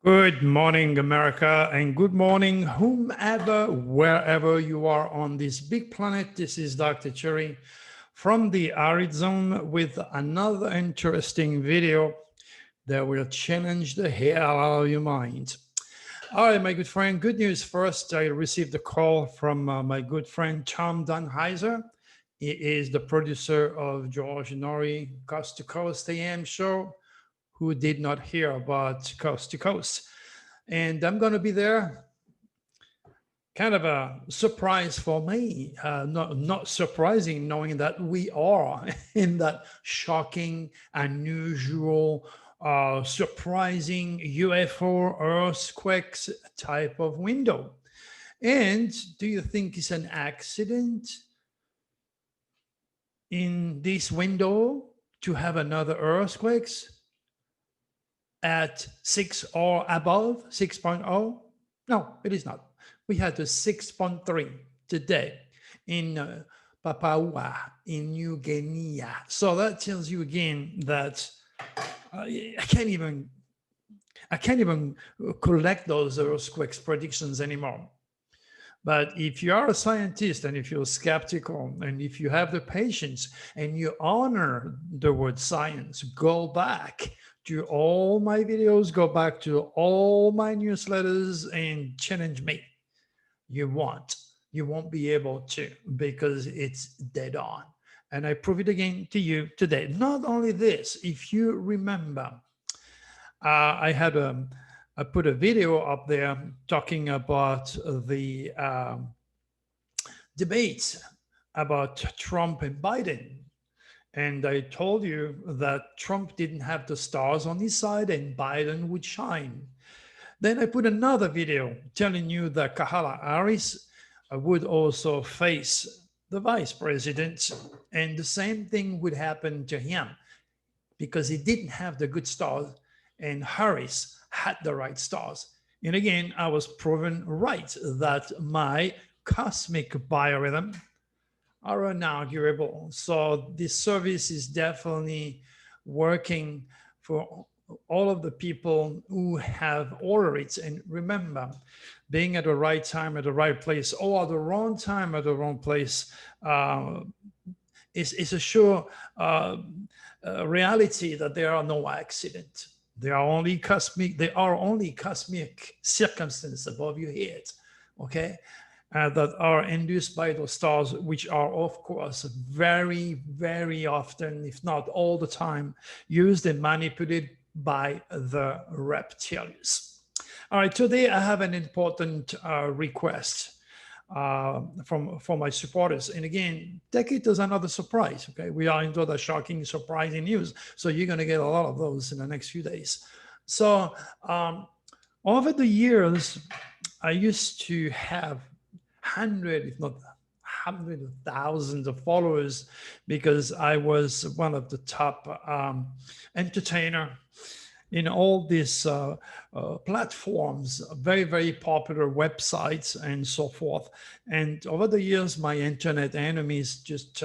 Good morning, America, and good morning, whomever, wherever you are on this big planet. This is Dr. Cherry from the Arid Zone with another interesting video that will challenge the hell out of your mind. All right, my good friend, good news first. I received a call from my good friend, Tom Dunheiser. He is the producer of George Nori Coast to Coast AM show. Who did not hear about Coast to Coast? And I'm going to be there. Kind of a surprise for me, not surprising, knowing that we are in that shocking, unusual, surprising UFO earthquakes type of window. And do you think it's an accident in this window to have another earthquakes at 6 or above, 6.0? No, it is not. We had the 6.3 today in Papua, in New Guinea. So that tells you again that I can't even collect those earthquakes predictions anymore. But if you are a scientist and if you're skeptical and if you have the patience and you honor the word science, go back to all my videos, go back to all my newsletters and challenge me. You won't be able to, because it's dead on. And I prove it again to you today. Not only this, if you remember, I put a video up there talking about the debates about Trump and Biden. And I told you that Trump didn't have the stars on his side and Biden would shine. Then I put another video telling you that Kamala Harris would also face the vice president, and the same thing would happen to him because he didn't have the good stars and Harris had the right stars. And again, I was proven right that my cosmic biorhythm are unarguable. So this service is definitely working for all of the people who have ordered it. And remember, being at the right time at the right place, or at the wrong time at the wrong place, is a sure reality that there are no accidents. There are only cosmic circumstances above your head, okay? That are induced by those stars, which are, of course, very, very often, if not all the time, used and manipulated by the reptilians. All right, today I have an important request from my supporters. And again, take it as another surprise, okay? We are into the shocking, surprising news. So you're going to get a lot of those in the next few days. So over the years, I used to have hundreds, if not hundreds of thousands of followers, because I was one of the top entertainer in all these platforms, very, very popular websites and so forth. And over the years, my internet enemies just,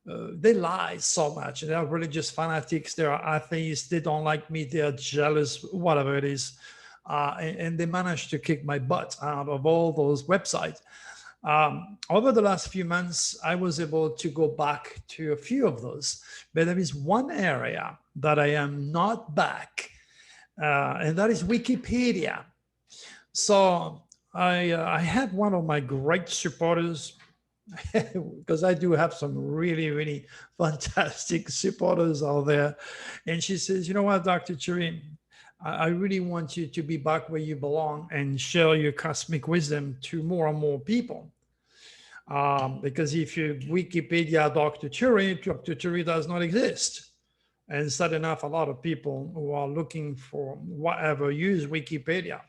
they lie so much. They are religious fanatics, they are atheists, they don't like me, they are jealous, whatever it is. And they managed to kick my butt out of all those websites. Over the last few months, I was able to go back to a few of those, but there is one area that I am not back, and that is Wikipedia. So I had one of my great supporters, because I do have some really, really fantastic supporters out there. And she says, you know what, Dr. Cherry, I really want you to be back where you belong and share your cosmic wisdom to more and more people. Because if you Wikipedia Dr. Cherry does not exist. And sad enough, a lot of people who are looking for whatever use Wikipedia.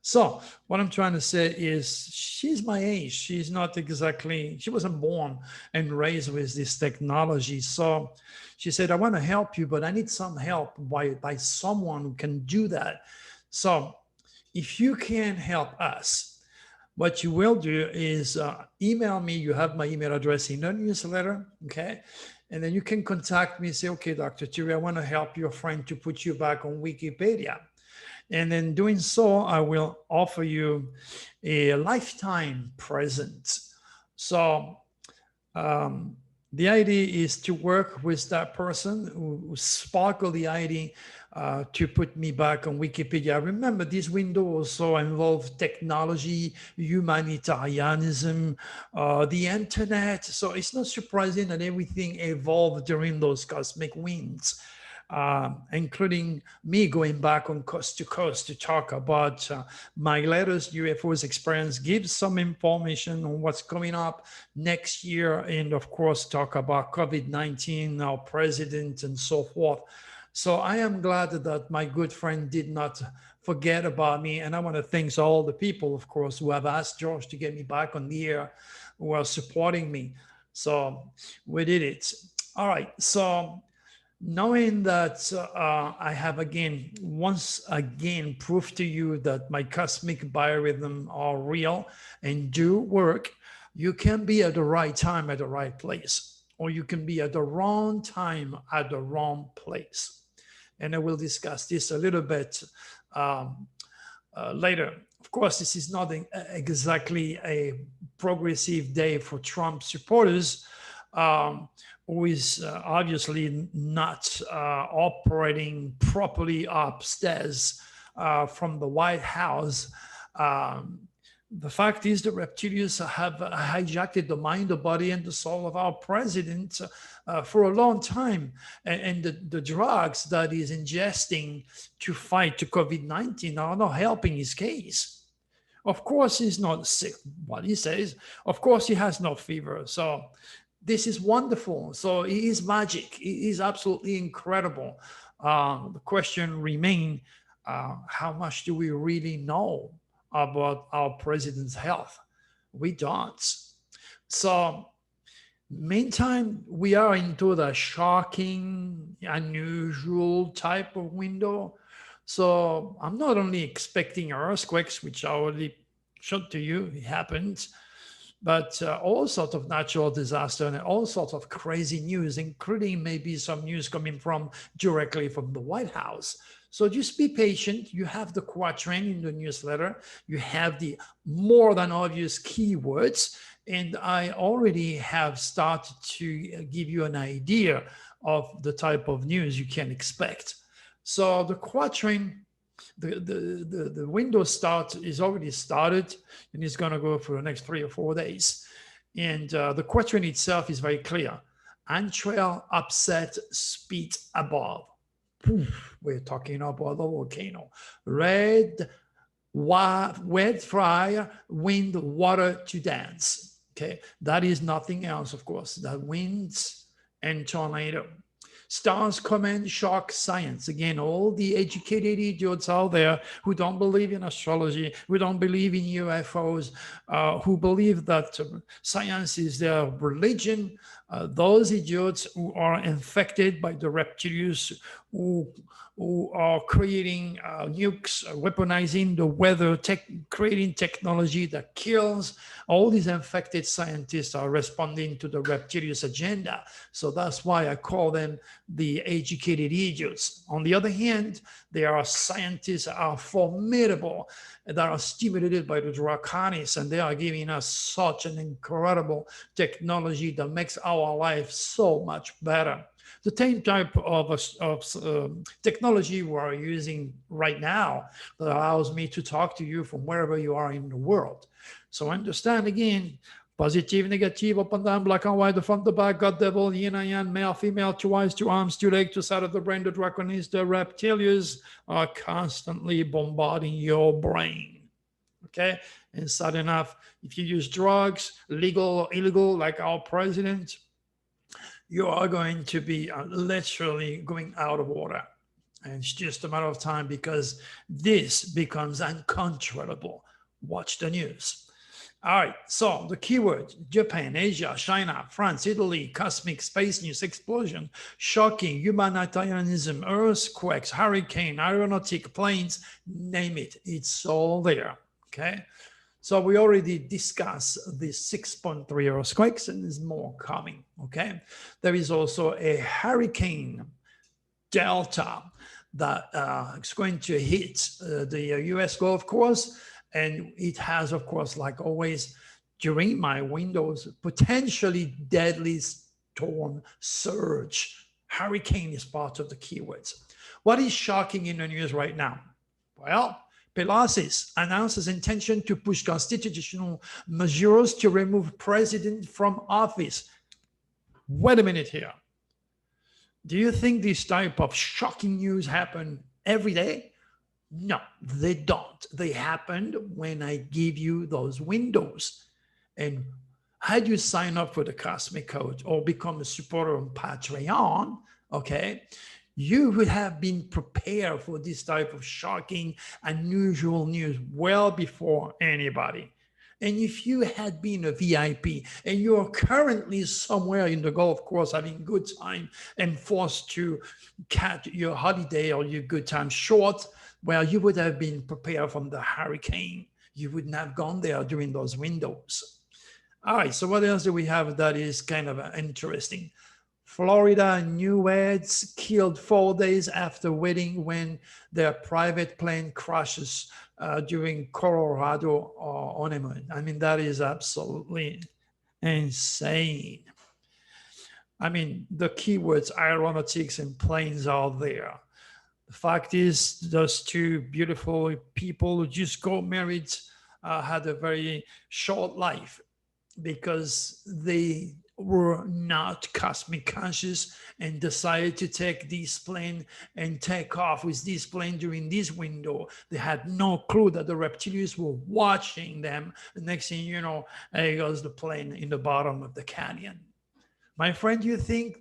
So what I'm trying to say is she's my age. She's not exactly, she wasn't born and raised with this technology. So she said, I want to help you, but I need some help by someone who can do that. So if you can help us, what you will do is email me. You have my email address in the newsletter, okay? And then you can contact me and say, okay, Dr. Thierry, I want to help your friend to put you back on Wikipedia. And in doing so, I will offer you a lifetime present. So the idea is to work with that person who sparkled the idea to put me back on Wikipedia. Remember, this window also involved technology, humanitarianism, the internet. So it's not surprising that everything evolved during those cosmic winds. Including me going back on coast to coast to talk about my latest UFOs experience, give some information on what's coming up next year, and of course, talk about COVID-19, our president, and so forth. So I am glad that my good friend did not forget about me. And I want to thank all the people, of course, who have asked George to get me back on the air, who are supporting me. So we did it. All right. So knowing that I have once again proved to you that my cosmic biorhythm are real and do work, you can be at the right time at the right place, or you can be at the wrong time at the wrong place. And I will discuss this a little bit later. Of course, this is not exactly a progressive day for Trump supporters, who is obviously not operating properly upstairs from the White House. The fact is the reptilians have hijacked the mind, the body, and the soul of our president for a long time. And the drugs that he's ingesting to fight COVID-19 are not helping his case. Of course, he's not sick, what he says. Of course, he has no fever. So this is wonderful. So he is magic. He is absolutely incredible. The question remains, how much do we really know about our president's health? We don't. So meantime, we are into the shocking, unusual type of window. So I'm not only expecting earthquakes, which I already showed to you, it happens, but all sorts of natural disaster and all sorts of crazy news, including maybe some news coming directly from the White House. So just be patient. You have the quatrain in the newsletter. You have the more than obvious keywords. And I already have started to give you an idea of the type of news you can expect. So the quatrain, the window start is already started, and it's going to go for the next 3 or 4 days. And the quatrain itself is very clear. Entrail upset, speed above. Poof, we're talking about the volcano. Red fire, wind, water to dance. Okay, that is nothing else, of course. That winds and tornado. Stars command shock science. Again, all the educated idiots out there who don't believe in astrology, who don't believe in UFOs, who believe that science is their religion, those idiots who are infected by the reptilians, who are creating nukes, weaponizing the weather, creating technology that kills. All these infected scientists are responding to the reptilian agenda. So that's why I call them the educated idiots. On the other hand, there are scientists that are formidable, that are stimulated by the draconis, and they are giving us such an incredible technology that makes our life so much better. The same type of technology we are using right now that allows me to talk to you from wherever you are in the world. So understand again, positive, negative, up and down, black and white, the front, the back, God, devil, yin and yang, male, female, 2 eyes, 2 arms, 2 legs, 2 sides of the brain, the draconis, the reptilians are constantly bombarding your brain. Okay, and sad enough, if you use drugs, legal or illegal, like our president, you are going to be literally going out of order. And it's just a matter of time because this becomes uncontrollable. Watch the news. All right, so the keywords: Japan, Asia, China, France, Italy, cosmic space news, explosion, shocking, humanitarianism, earthquakes, hurricane, aeronautic, planes, name it. It's all there, okay? So we already discussed the 6.3 earthquakes, and there's more coming, okay? There is also a hurricane, Delta, that is going to hit the US Gulf course. And it has, of course, like always, during my windows, potentially deadly storm surge. Hurricane is part of the keywords. What is shocking in the news right now? Well, Pelosi announces intention to push constitutional measures to remove president from office. Wait a minute here. Do you think this type of shocking news happen every day? No, they don't. They happened when I give you those windows. And had you sign up for the Cosmic Code or become a supporter on Patreon, okay, you would have been prepared for this type of shocking, unusual news well before anybody. And if you had been a VIP and you're currently somewhere in the golf course having good time and forced to cut your holiday or your good time short, well, you would have been prepared from the hurricane. You wouldn't have gone there during those windows. All right, so what else do we have that is kind of interesting? Florida newlyweds killed 4 days after wedding when their private plane crashes during Colorado honeymoon. I mean, that is absolutely insane. I mean, the keywords aeronautics and planes are there. The fact is, those two beautiful people who just got married had a very short life because they were not cosmic conscious and decided to take this plane and take off with this plane during this window. They had no clue that the reptilians were watching them. The next thing you know, there goes the plane in the bottom of the canyon. My friend, you think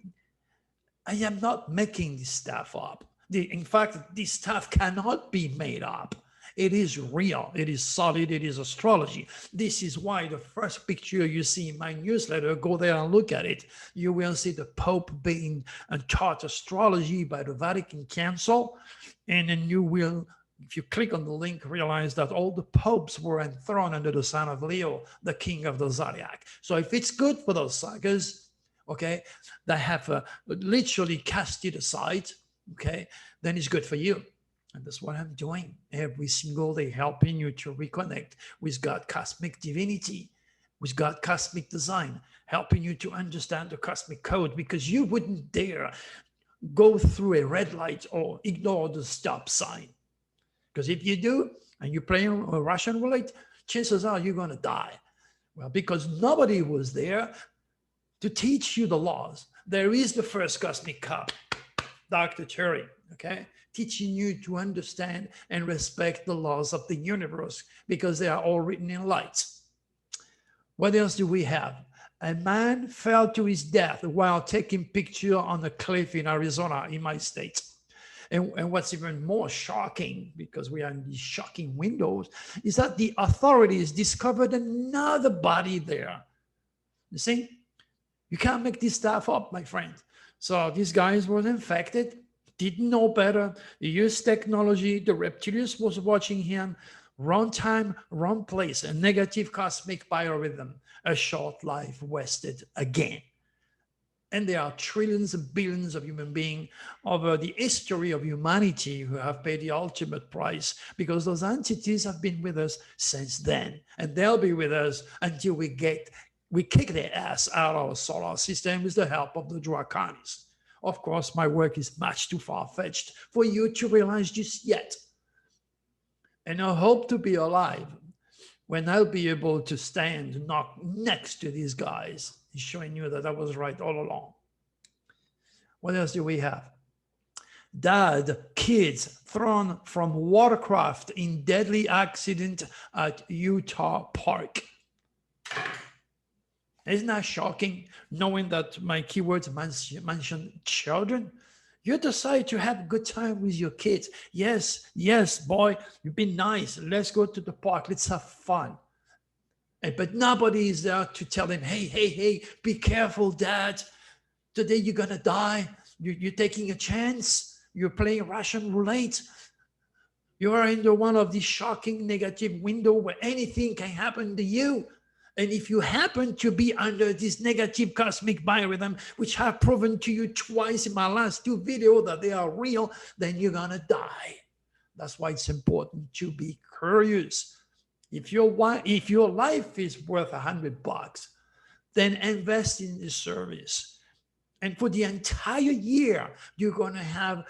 I am not making this stuff up. In fact, this stuff cannot be made up. It is real. It is solid. It is astrology. This is why the first picture you see in my newsletter, go there and look at it. You will see the Pope being taught astrology by the Vatican Council. And then you will, if you click on the link, realize that all the popes were enthroned under the sign of Leo, the king of the zodiac. So if it's good for those suckers, okay, that have literally cast it aside, okay, then it's good for you. And that's what I'm doing every single day, helping you to reconnect with God, cosmic divinity, with God, cosmic design, helping you to understand the cosmic code, because you wouldn't dare go through a red light or ignore the stop sign. Because if you do, and you're playing a Russian roulette, chances are you're going to die. Well, because nobody was there to teach you the laws. There is the first cosmic cup, Dr. Turing, okay? Teaching you to understand and respect the laws of the universe because they are all written in light. What else do we have? A man fell to his death while taking picture on a cliff in Arizona, in my state. And what's even more shocking, because we are in these shocking windows, is that the authorities discovered another body there. You see? You can't make this stuff up, my friend. So this guy was infected, didn't know better. He used technology. The reptilians was watching him. Wrong time, wrong place. A negative cosmic biorhythm. A short life wasted again. And there are trillions and billions of human beings over the history of humanity who have paid the ultimate price, because those entities have been with us since then. And they'll be with us until we kick their ass out of our solar system with the help of the Draconis. Of course, my work is much too far-fetched for you to realize just yet. And I hope to be alive when I'll be able to stand next to these guys, showing you that I was right all along. What else do we have? Dad, kids thrown from watercraft in deadly accident at Utah Park. Isn't that shocking, knowing that my keywords mention children? You decide to have a good time with your kids. Yes, boy, you've been nice. Let's go to the park. Let's have fun. But nobody is there to tell them, hey, be careful, Dad. Today you're going to die. You're taking a chance. You're playing Russian roulette. You are in one of these shocking negative windows where anything can happen to you. And if you happen to be under this negative cosmic biorhythm, which I've proven to you twice in my last 2 videos that they are real, then you're going to die. That's why it's important to be curious. If your life is worth $100, then invest in this service. And for the entire year, you're going to have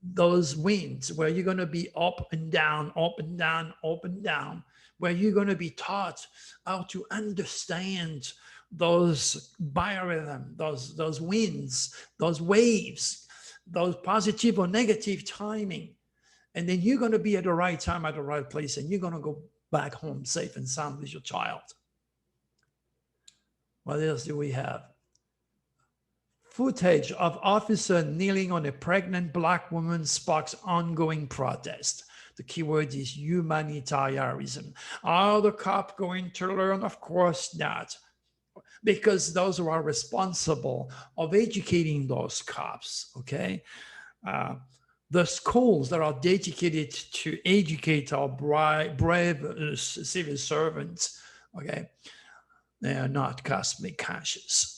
those winds where you're going to be up and down, up and down, up and down, where you're going to be taught how to understand those biorhythm, those winds, those waves, those positive or negative timing. And then you're going to be at the right time, at the right place, and you're going to go back home safe and sound with your child. What else do we have? Footage of officer kneeling on a pregnant black woman sparks ongoing protest. The keyword is humanitarianism. Are the cops going to learn? Of course not, because those who are responsible of educating those cops, okay? The schools that are dedicated to educate our brave civil servants, okay, they are not cosmic conscious.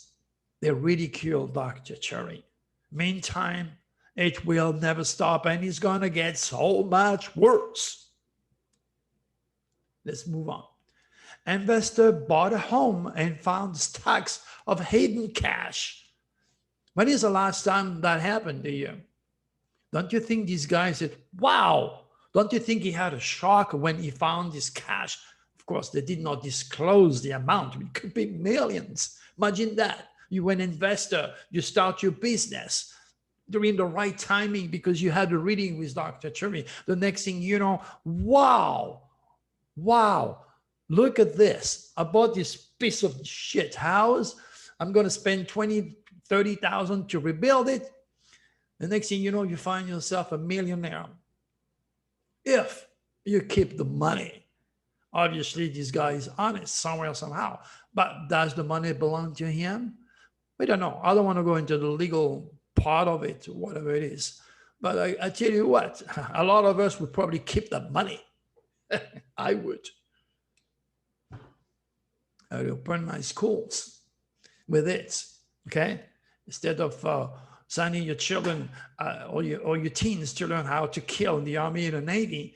They ridicule Dr. Cherry. Meantime, it will never stop, and it's going to get so much worse. Let's move on. Investor bought a home and found stacks of hidden cash. When is the last time that happened to you? Don't you think this guy said, wow? Don't you think he had a shock when he found this cash? Of course, they did not disclose the amount. It could be millions. Imagine that. You're an investor, you start your business during the right timing because you had a reading with Dr. Cherry. The next thing you know, wow, look at this. I bought this piece of shit house. I'm going to spend $20,000, $30,000 to rebuild it. The next thing you know, you find yourself a millionaire. If you keep the money. Obviously, this guy is honest somewhere, somehow. But does the money belong to him? We don't know. I don't want to go into the legal part of it, whatever it is. But I tell you what, a lot of us would probably keep that money. I would. I would open my schools with it, okay? Instead of sending your children or your teens to learn how to kill in the Army and the Navy,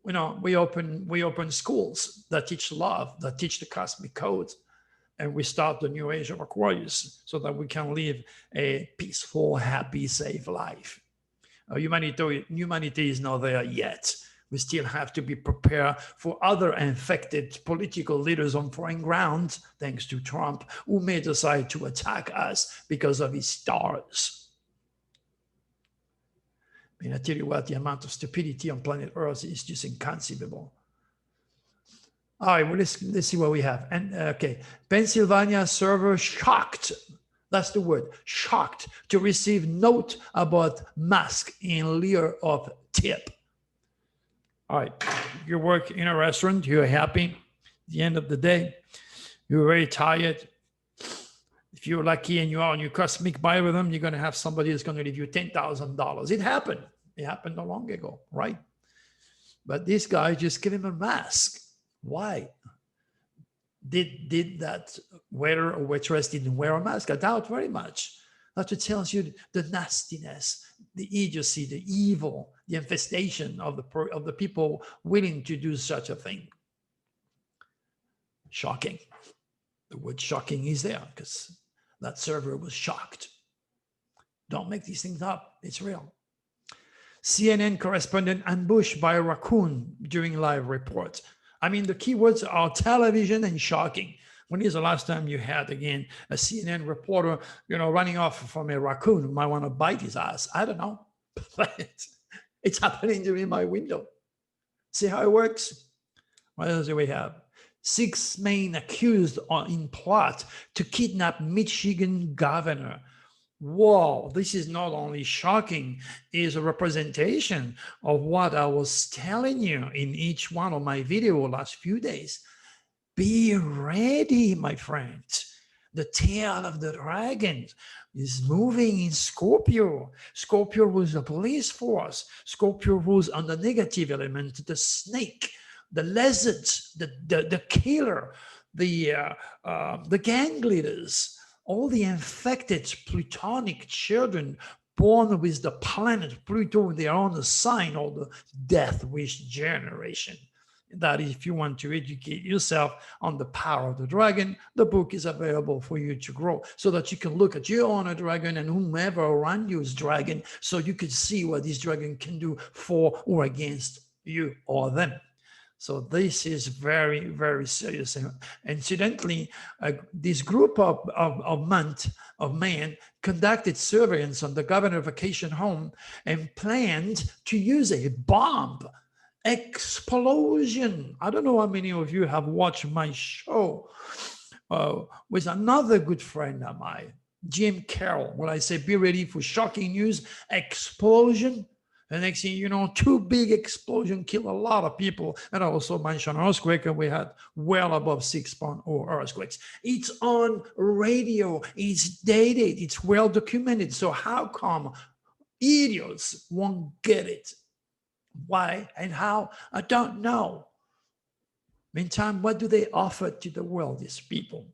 you know, we open schools that teach love, that teach the cosmic code. And we start the new age of Aquarius so that we can live a peaceful, happy, safe life. Humanity is not there yet. We still have to be prepared for other infected political leaders on foreign ground, thanks to Trump, who may decide to attack us because of his stars. I mean, I tell you what, the amount of stupidity on planet Earth is just inconceivable. All right, well, let's see what we have. And okay, Pennsylvania server shocked. That's the word, shocked, to receive note about mask in lieu of tip. All right, you work in a restaurant, you're happy. At the end of the day, you're very tired. If you're lucky and you are on your cosmic biorhythm, you're going to have somebody that's going to give you $10,000. It happened. It happened not long ago, right? But this guy just gave him a mask. Why? Did that waiter or waitress didn't wear a mask? I doubt very much. That tells you the nastiness, the idiocy, the evil, the infestation of the people willing to do such a thing. Shocking. The word shocking is there because that server was shocked. Don't make these things up. It's real. CNN correspondent ambushed by a raccoon during live report. I mean, the keywords are television and shocking. When is the last time you had, again, a CNN reporter, you know, running off from a raccoon who might want to bite his ass? I don't know. But it's happening during my window. See how it works? What else do we have? 6 men accused in plot to kidnap Michigan governor. Whoa, this is not only shocking, it's a representation of what I was telling you in each one of my videos last few days. Be ready, my friends. The tail of the dragon is moving in Scorpio. Scorpio rules the police force. Scorpio rules on the negative element, the snake, the lizards, the killer, the gang leaders, all the infected plutonic children born with the planet Pluto in their own sign, or the death wish generation. That if you want to educate yourself on the power of the dragon, the book is available for you to grow, so that you can look at your own dragon and whomever around you is dragon, so you can see what this dragon can do for or against you or them. So this is very, very serious. Incidentally, this group of men conducted surveillance on the governor vacation home and planned to use a bomb explosion. I don't know how many of you have watched my show with another good friend of mine, Jim Carroll, when I say be ready for shocking news, explosion. The next thing you know, two big explosions kill a lot of people. And I also mentioned earthquake, and we had well above 6.0 earthquakes. It's on radio, it's dated, it's well documented. So how come idiots won't get it? Why and how? I don't know. Meantime, what do they offer to the world, these people?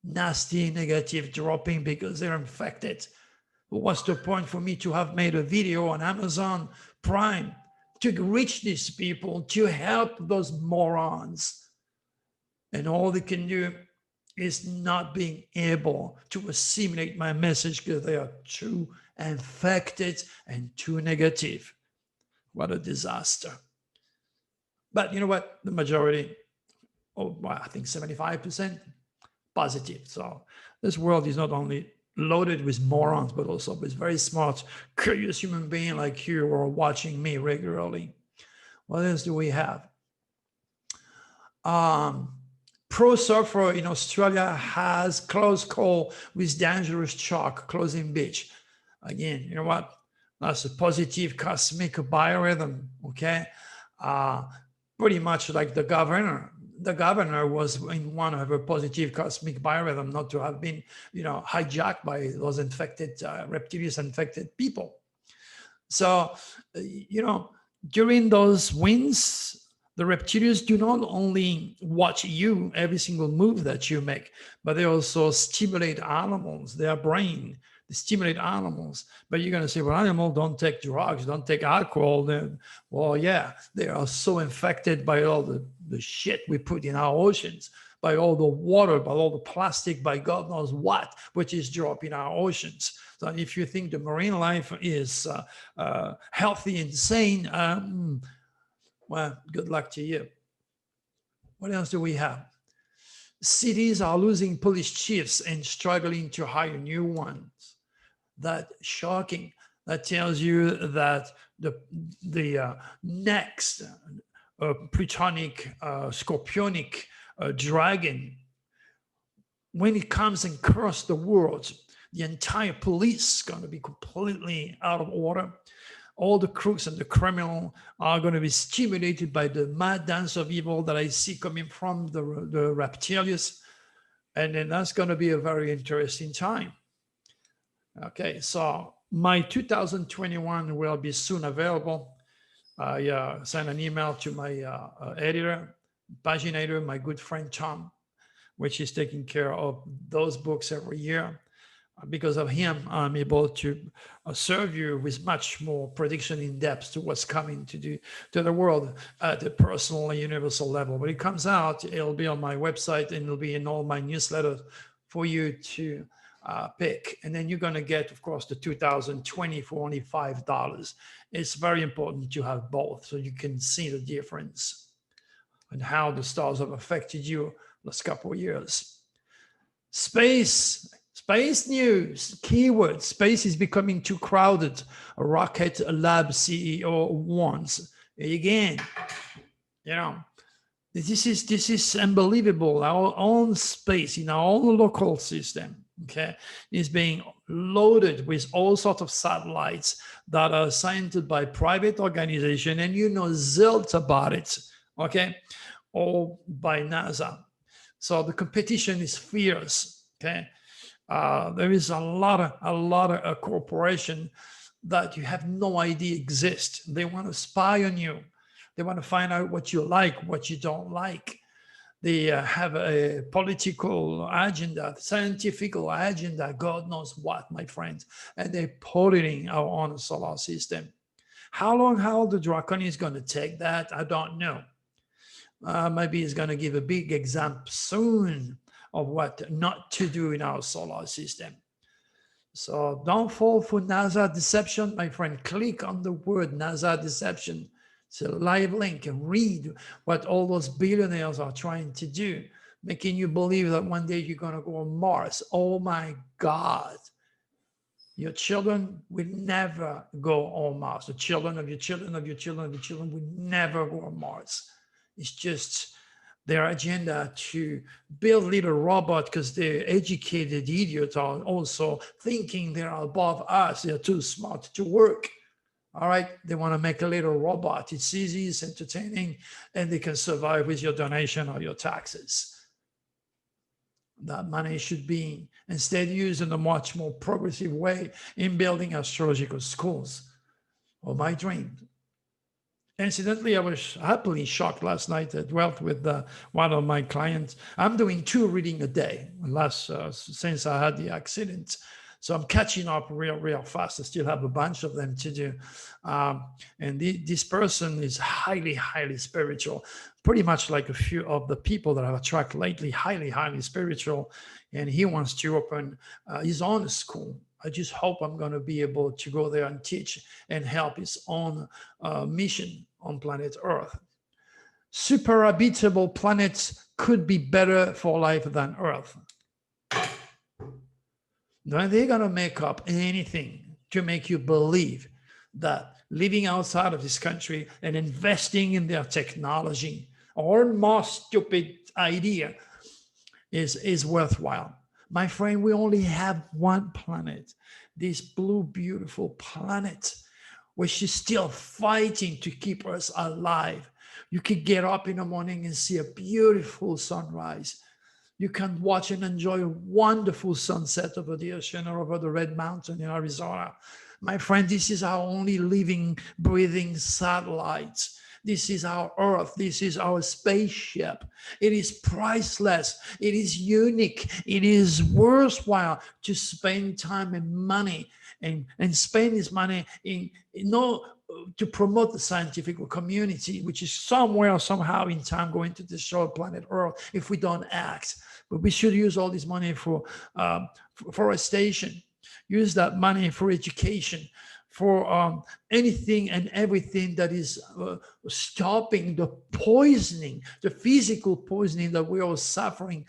Nasty, negative dropping because they're infected. What's the point for me to have made a video on Amazon Prime to reach these people, to help those morons? And all they can do is not being able to assimilate my message because they are too infected and too negative. What a disaster. But you know what? The majority, I think 75% positive. So this world is not only loaded with morons, but also with very smart, curious human beings like you who are watching me regularly. What else do we have? Pro surfer in Australia has close call with dangerous shark closing beach. Again, you know what? That's a positive cosmic biorhythm, okay? Pretty much like the governor. The governor was in one of a positive cosmic biorhythm, not to have been, hijacked by those infected, reptilian infected people. So, during those winds, the reptilians do not only watch you, every single move that you make, but they also stimulate animals, their brain. They stimulate animals. But you're going to say, well, animals don't take drugs, don't take alcohol. Then, well, yeah, they are so infected by all the shit we put in our oceans, by all the water, by all the plastic, by God knows what, which is dropped in our oceans. So if you think the marine life is healthy and sane, well, good luck to you. What else do we have? Cities are losing police chiefs and struggling to hire new ones. That's shocking. That tells you that the next plutonic, scorpionic dragon, when it comes and crosses the world, the entire police is going to be completely out of order. All the crooks and the criminals are going to be stimulated by the mad dance of evil that I see coming from the reptilians. And then that's going to be a very interesting time. Okay, so my 2021 will be soon available. I sent an email to my editor, paginator, my good friend Tom, which is taking care of those books every year. Because of him, I'm able to serve you with much more prediction in depth to what's coming to the world at a personal and universal level. When it comes out, it'll be on my website and it'll be in all my newsletters for you to pick. And then you're going to get, of course, the 2020 for only $5. It's very important to have both so you can see the difference and how the stars have affected you last couple of years. Space news, keywords. Space is becoming too crowded. A Rocket Lab CEO warns. Again, this is unbelievable. Our own space in our own local system, okay, is being loaded with all sorts of satellites that are assigned by private organization, and zilch about it, okay, or by NASA. So the competition is fierce, okay. There is a lot of corporation that you have no idea exist. They want to spy on you. They want to find out what you like, what you don't like. They have a political agenda, scientific agenda, God knows what, my friends, and they're polluting our own solar system. How long, how the Dracon is going to take that, I don't know. Maybe he's going to give a big example soon of what not to do in our solar system. So don't fall for NASA deception, my friend. Click on the word NASA deception. It's a live link and read what all those billionaires are trying to do, making you believe that one day you're going to go on Mars. Oh my God. Your children will never go on Mars. The children of your children of your children of your children will never go on Mars. It's just their agenda to build little robots because they're educated idiots are also thinking they're above us. They're too smart to work. All right. They want to make a little robot. It's easy, it's entertaining, and they can survive with your donation or your taxes. That money should be instead used in a much more progressive way in building astrological schools. Or my dream. Incidentally, I was happily shocked last night. I dwelt with one of my clients. I'm doing 2 readings a day since I had the accident. So I'm catching up real fast. I still have a bunch of them to do. And this person is highly spiritual, pretty much like a few of the people that I've attracted lately, highly spiritual. And he wants to open his own school. I just hope I'm going to be able to go there and teach and help his own mission on planet Earth. Super habitable planets could be better for life than Earth. Now they're going to make up anything to make you believe that living outside of this country and investing in their technology or more stupid idea is worthwhile. My friend, we only have one planet, this blue, beautiful planet, which is still fighting to keep us alive. You can get up in the morning and see a beautiful sunrise. You can watch and enjoy a wonderful sunset over the ocean or over the Red Mountain in Arizona. My friend, this is our only living, breathing satellite. This is our Earth. This is our spaceship. It is priceless. It is unique. It is worthwhile to spend time and money and spend this money to promote the scientific community, which is somewhere, somehow in time going to destroy planet Earth if we don't act. But we should use all this money for forestation, use that money for education, for anything and everything that is stopping the poisoning, the physical poisoning that we are suffering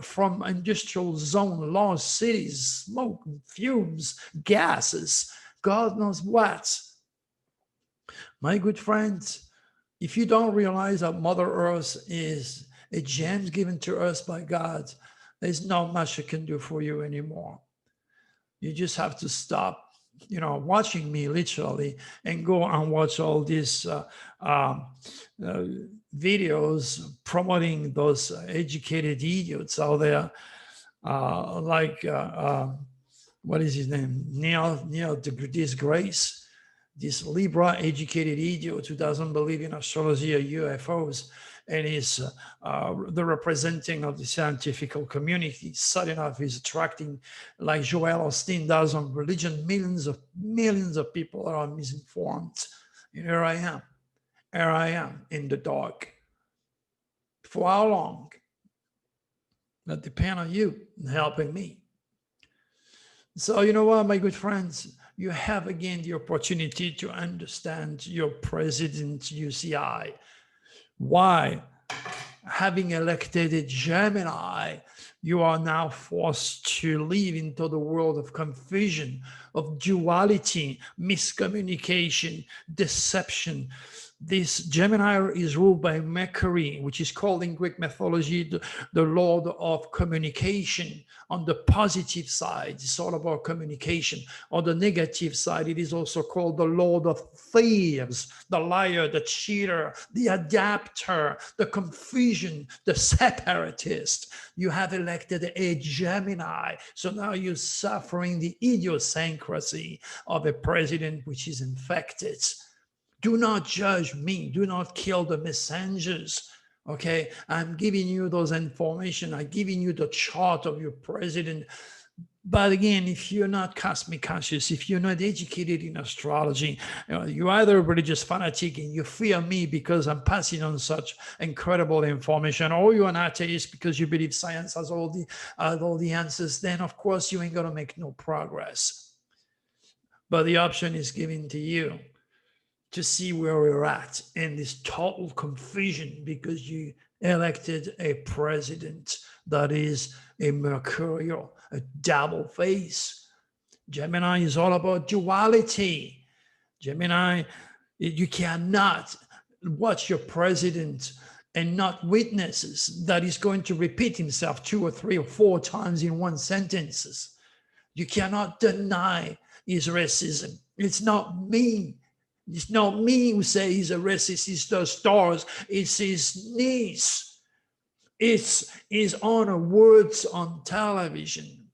from industrial zone, large cities, smoke, fumes, gases, God knows what. My good friends, if you don't realize that Mother Earth is a gem given to us by God, there's not much it can do for you anymore. You just have to stop watching me literally and go and watch all these videos promoting those educated idiots out there, what is his name? Neil Disgrace, this Libra educated idiot who doesn't believe in astrology or UFOs and is the representing of the scientific community. Sudden enough is attracting, like Joel Osteen does on religion, millions of people are misinformed. And here I am in the dark. For how long? That depends on you helping me. So you know what, my good friends, you have again the opportunity to understand your president UCI. Why? Having elected a Gemini, you are now forced to live into the world of confusion, of duality, miscommunication, deception. This Gemini is ruled by Mercury, which is called in Greek mythology the Lord of communication. On the positive side, it's all about communication. On the negative side, it is also called the Lord of thieves, the liar, the cheater, the adapter, the confusion, the separatist. You have elected a Gemini. So now you're suffering the idiosyncrasy of a president which is infected. Do not judge me. Do not kill the messengers. Okay, I'm giving you those information. I'm giving you the chart of your president. But again, if you're not cosmic conscious, if you're not educated in astrology, you're either a religious fanatic and you fear me because I'm passing on such incredible information, or you're an atheist because you believe science has all the answers. Then, of course, you ain't gonna make no progress. But the option is given to you to see where we're at in this total confusion because you elected a president that is a mercurial, a double face. Gemini is all about duality. Gemini, you cannot watch your president and not witnesses that he's going to repeat himself 2 or 3 or 4 times in one sentence. You cannot deny his racism. It's not me. It's not me who say he's a racist. It's the stars. It's his niece. It's his honor words on television.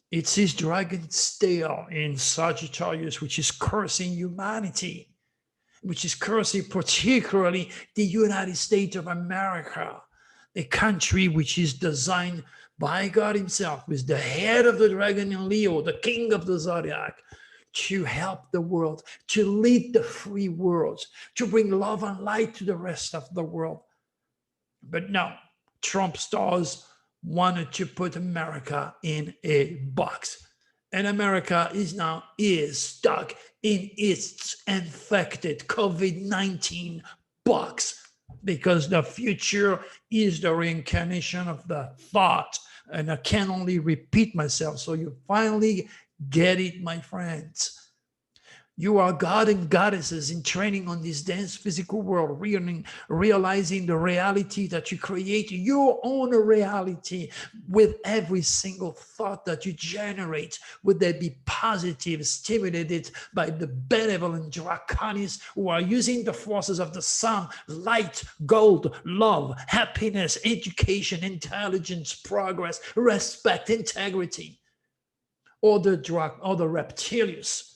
It's his dragon tail in Sagittarius, which is cursing humanity, which is cursing particularly the United States of America, a country which is designed by God himself, with the head of the dragon in Leo, the king of the zodiac, to help the world, to lead the free world, to bring love and light to the rest of the world. But no, Trump stars wanted to put America in a box. And America is stuck in its infected COVID-19 box because the future is the reincarnation of the thought. And I can only repeat myself. So you finally get it, my friends. You are God and goddesses in training on this dense physical world, realizing the reality that you create, your own reality with every single thought that you generate. Would they be positive, stimulated by the benevolent draconians who are using the forces of the sun, light, gold, love, happiness, education, intelligence, progress, respect, integrity, or the reptilians?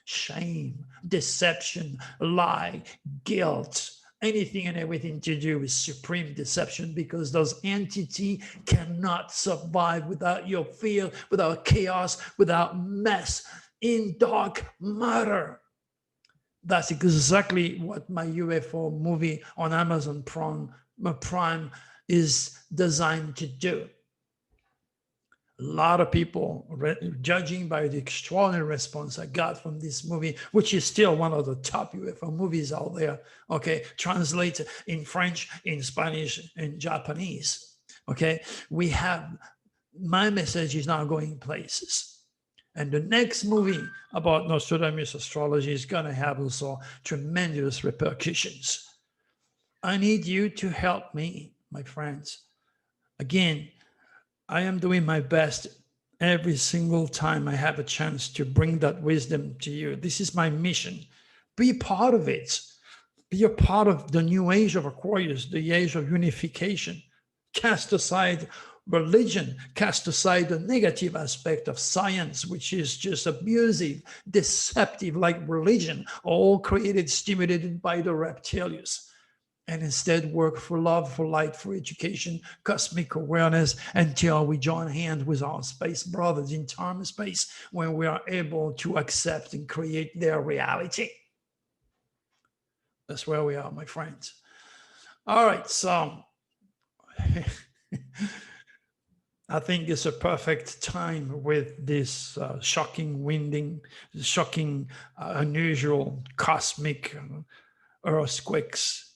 Shame, deception, lie, guilt, anything and everything to do with supreme deception, because those entities cannot survive without your fear, without chaos, without mess in dark matter. That's exactly what my UFO movie on Amazon Prime is designed to do. A lot of people, judging by the extraordinary response I got from this movie, which is still one of the top UFO movies out there, okay, translated in French, in Spanish, in Japanese, okay? My message is now going places. And the next movie about Nostradamus astrology is gonna have also tremendous repercussions. I need you to help me, my friends. Again, I am doing my best every single time I have a chance to bring that wisdom to you. This is my mission. Be part of it. Be a part of the new age of Aquarius, the age of unification. Cast aside religion, cast aside the negative aspect of science, which is just abusive, deceptive, like religion, all created, stimulated by the reptilians. And instead work for love, for light, for education, cosmic awareness, until we join hands with our space brothers in time and space, when we are able to accept and create their reality. That's where we are, my friends. All right, so I think it's a perfect time with this shocking winding, shocking, unusual cosmic earthquakes,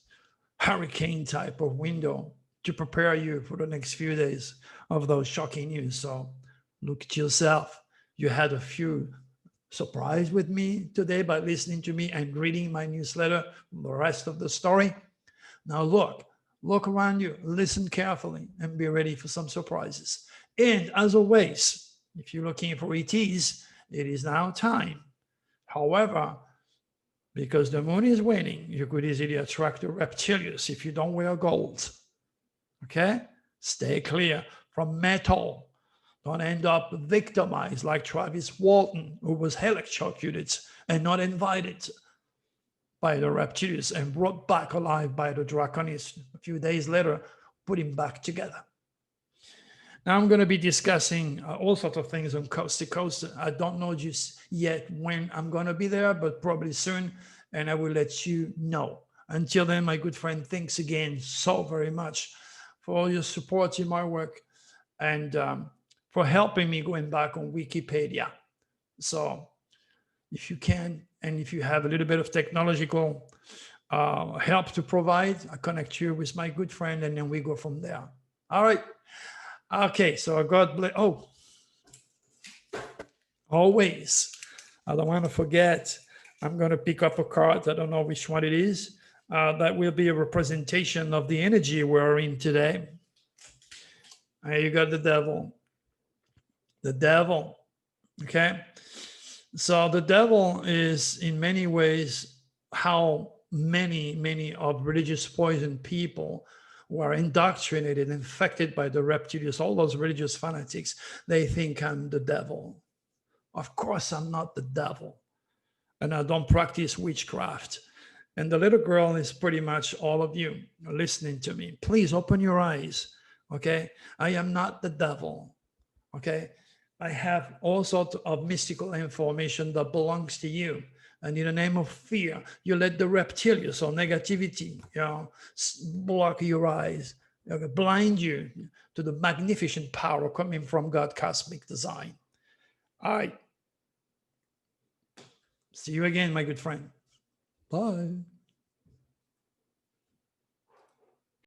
hurricane type of window to prepare you for the next few days of those shocking news. So look at yourself. You had a few surprise with me today by listening to me and reading my newsletter, the rest of the story. Now look around you, listen carefully, and be ready for some surprises. And as always, if you're looking for ETs, it is now time. However, because the moon is waning, you could easily attract the reptilians if you don't wear gold. Okay? Stay clear from metal. Don't end up victimized like Travis Walton, who was electrocuted and not invited. by the reptilians and brought back alive by the draconians. A few days later, put him back together. Now I'm going to be discussing all sorts of things on Coast to Coast. I don't know just yet when I'm going to be there, but probably soon, and I will let you know. Until then, my good friend, thanks again so very much for all your support in my work and for helping me going back on Wikipedia. So if you can, and if you have a little bit of technological help to provide, I connect you with my good friend, and then we go from there. All right. Okay, so God bless. Oh, always. I don't want to forget. I'm going to pick up a card. I don't know which one it is. That will be a representation of the energy we're in today. You got the devil. The devil. Okay. So the devil is in many ways how many of religious poison people who are indoctrinated, infected by the reptilians, all those religious fanatics, they think I'm the devil. Of course, I'm not the devil. And I don't practice witchcraft. And the little girl is pretty much all of you listening to me. Please open your eyes. Okay. I am not the devil. Okay. I have all sorts of mystical information that belongs to you. And in the name of fear, you let the reptilians or negativity, block your eyes, blind you to the magnificent power coming from God's cosmic design. All right. See you again, my good friend. Bye.